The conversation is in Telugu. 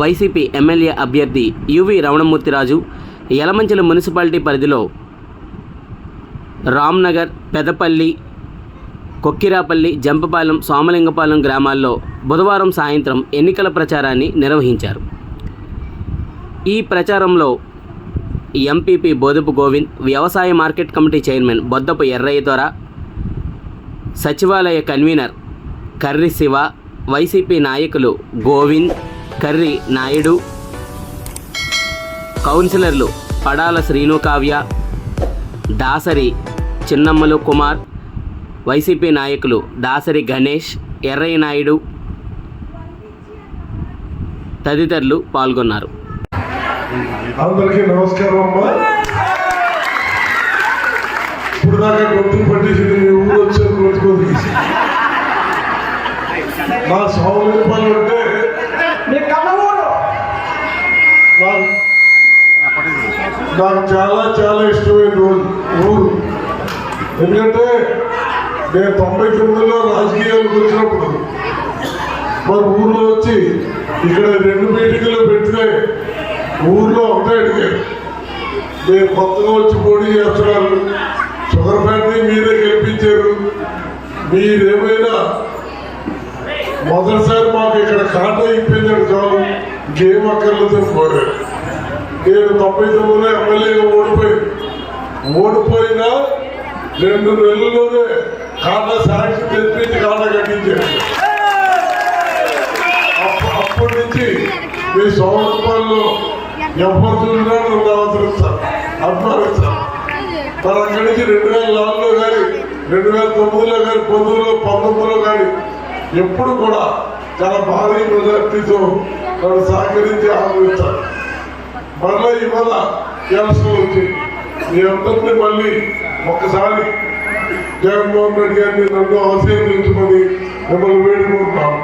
వైసీపీ ఎమ్మెల్యే అభ్యర్థి యువి రమణమూర్తిరాజు యలమంచిల మున్సిపాలిటీ పరిధిలో రామ్నగర్, పెదపల్లి, కొక్కిరాపల్లి, జంపపాలెం, సోమలింగపాలెం గ్రామాల్లో బుధవారం సాయంత్రం ఎన్నికల ప్రచారాన్ని నిర్వహించారు. ఈ ప్రచారంలో ఎంపీపీ బోదపు గోవింద్, వ్యవసాయ market committee chairman Boddapu Errayya దొర, సచివాలయ కన్వీనర్ కర్రి శివ, వైసీపీ నాయకులు గోవింద్, కర్రి నాయుడు, కౌన్సిలర్లు పడాల శ్రీను కావ్య, దాసరి చిన్నమ్మలు కుమార్, వైసీపీ నాయకులు దాసరి గణేష్, ఎర్రయ్య నాయుడు తదితరులు పాల్గొన్నారు. అందరికీ నమస్కారం అమ్మా. ఇప్పుడు దాకా గొంతు పట్టేసింది, మీ ఊరు వచ్చారు రోజుకోదు. నా సౌలభ్యాలు అంటే నాకు చాలా చాలా ఇష్టమైన ఊరు. ఎందుకంటే నేను 99లో రాజకీయాలకు వచ్చినప్పుడు మరి ఊర్లో వచ్చి ఇక్కడ 2 మీటింగులు పెడితే ఊర్లో ఒకటే అడిగారు, నేను కొత్తగా వచ్చి పోటీ చేస్తున్నారు, షుగర్ ఫ్యాక్టరీ మీరే గెలిపించారు, మీరేమైనా మొదటిసారి మాకు ఇక్కడ ఖాతా ఇప్పించడం చాలు, ఇంకేం అక్కర్లేదని కోరారు. నేను 99లో ఎమ్మెల్యేగా ఓడిపోయినా 2 నెలల్లోనే ఖాతా సాక్షి తెప్పించి ఖాతా కట్టించారు. అప్పటి నుంచి మీ సౌరూపాల్లో ఎవరు చూసినా నన్ను అవసరిస్తాను, అభిమానిస్తాను. మరి అక్కడి నుంచి 2004లో కానీ 2009లో కానీ 19లో కానీ ఎప్పుడు కూడా చాలా భారీ మెజార్టీతో నన్ను సహకరించి ఆదరిస్తాను. మళ్ళీ ఇవాళ ఎలక్షన్ వచ్చి మీ అందరినీ మళ్ళీ ఒక్కసారి జగన్మోహన్ రెడ్డి గారిని నన్ను ఆశీర్వదించమని మిమ్మల్ని వేడుకుంటున్నాను.